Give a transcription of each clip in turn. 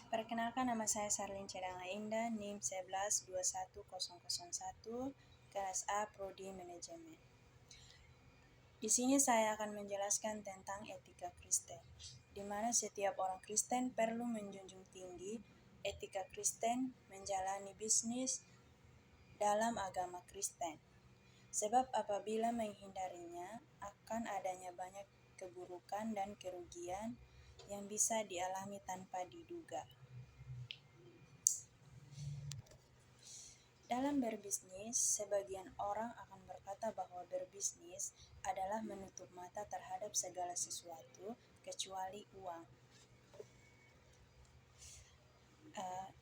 Perkenalkan, nama saya Sarlin Cedanga Indah, NIM 112101, kelas A, Prodi Manajemen. Di sini saya akan menjelaskan tentang etika Kristen, di mana setiap orang Kristen perlu menjunjung tinggi etika Kristen menjalani bisnis dalam agama Kristen. Sebab apabila menghindarinya, akan adanya banyak keburukan dan kerugian yang bisa dialami tanpa diduga. Dalam berbisnis, sebagian orang akan berkata bahwa berbisnis adalah menutup mata terhadap segala sesuatu kecuali uang.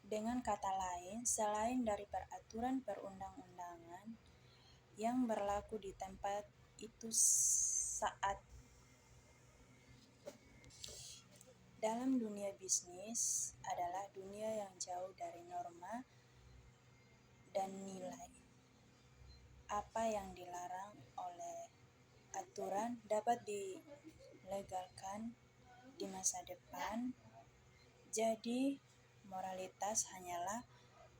Dengan kata lain, selain dari peraturan perundang-undangan yang berlaku di tempat itu saat dalam dunia bisnis adalah dunia yang jauh dari norma dan nilai. Apa yang dilarang oleh aturan dapat dilegalkan di masa depan. Jadi, moralitas hanyalah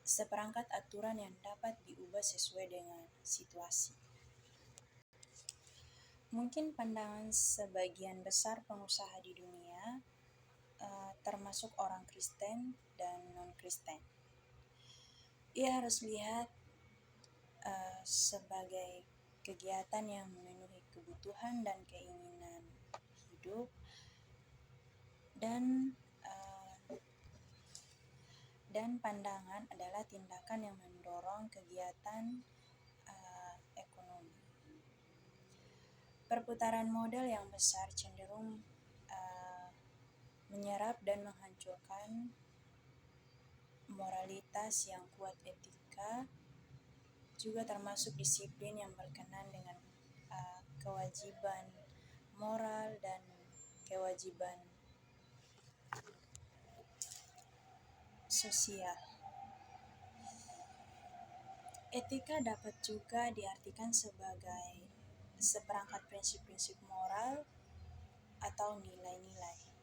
seperangkat aturan yang dapat diubah sesuai dengan situasi. Mungkin pandangan sebagian besar pengusaha di dunia, termasuk orang Kristen dan non-Kristen, ia harus lihat sebagai kegiatan yang memenuhi kebutuhan dan keinginan hidup, dan pandangan adalah tindakan yang mendorong kegiatan ekonomi. Perputaran modal yang besar cenderung menyerap dan menghancurkan moralitas yang kuat. Etika juga termasuk disiplin yang berkenaan dengan kewajiban moral dan kewajiban sosial. Etika dapat juga diartikan sebagai seperangkat prinsip-prinsip moral atau nilai-nilai.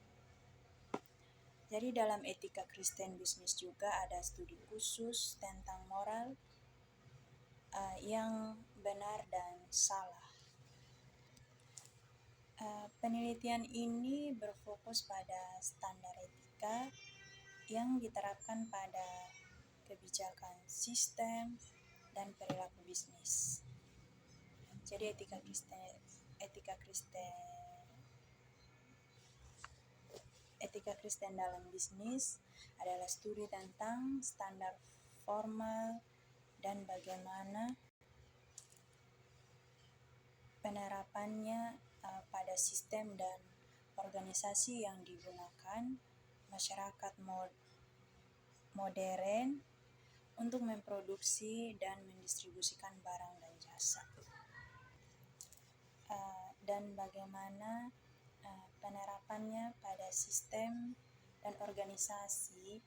Jadi dalam etika Kristen bisnis juga ada studi khusus tentang moral yang benar dan salah. Penelitian ini berfokus pada standar etika yang diterapkan pada kebijakan sistem dan perilaku bisnis. Jadi etika Kristen dalam bisnis adalah studi tentang standar formal dan bagaimana penerapannya pada sistem dan organisasi yang digunakan masyarakat modern untuk memproduksi dan mendistribusikan barang dan jasa, dan bagaimana penerapannya pada sistem dan organisasi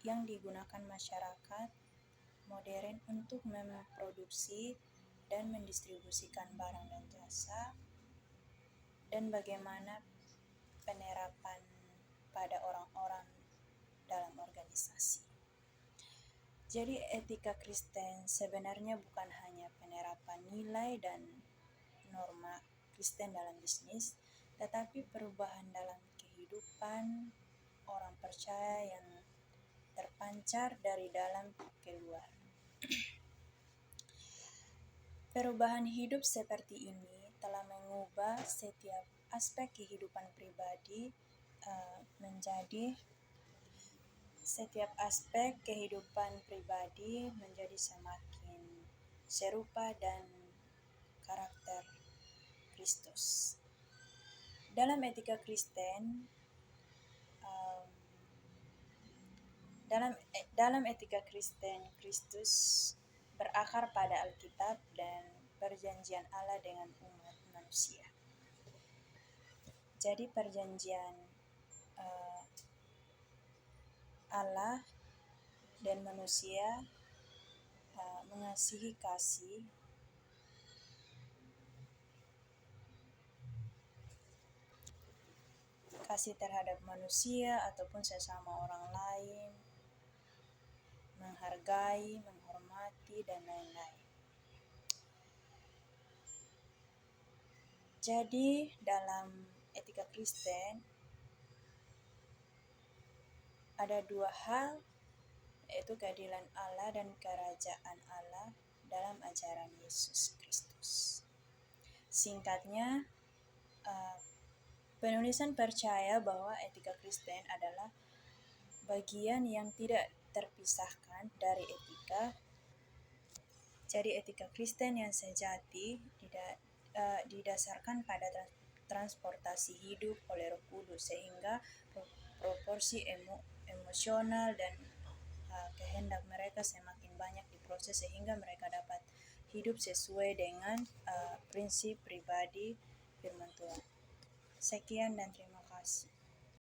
yang digunakan masyarakat modern untuk memproduksi dan mendistribusikan barang dan jasa, dan bagaimana penerapan pada orang-orang dalam organisasi. Jadi etika Kristen sebenarnya bukan hanya penerapan nilai dan norma Kristen dalam bisnis, tetapi perubahan dalam kehidupan orang percaya yang terpancar dari dalam keluar. Perubahan hidup seperti ini telah mengubah setiap aspek kehidupan pribadi menjadi semakin serupa dan karakter Kristus. Dalam etika Kristen, Kristus berakar pada Alkitab dan perjanjian Allah dengan umat manusia. Jadi perjanjian Allah dan manusia mengasihi kasih terhadap manusia ataupun sesama orang lain menghargai, menghormati, dan lain-lain. Jadi dalam etika Kristen ada dua hal, yaitu keadilan Allah dan kerajaan Allah dalam ajaran Yesus Kristus. Singkatnya, penulisan percaya bahwa etika Kristen adalah bagian yang tidak terpisahkan dari etika. Jadi etika Kristen yang sejati didasarkan pada transportasi hidup oleh Roh Kudus, sehingga proporsi emosional dan kehendak mereka semakin banyak diproses sehingga mereka dapat hidup sesuai dengan prinsip pribadi firman Tuhan. Sekian dan terima kasih.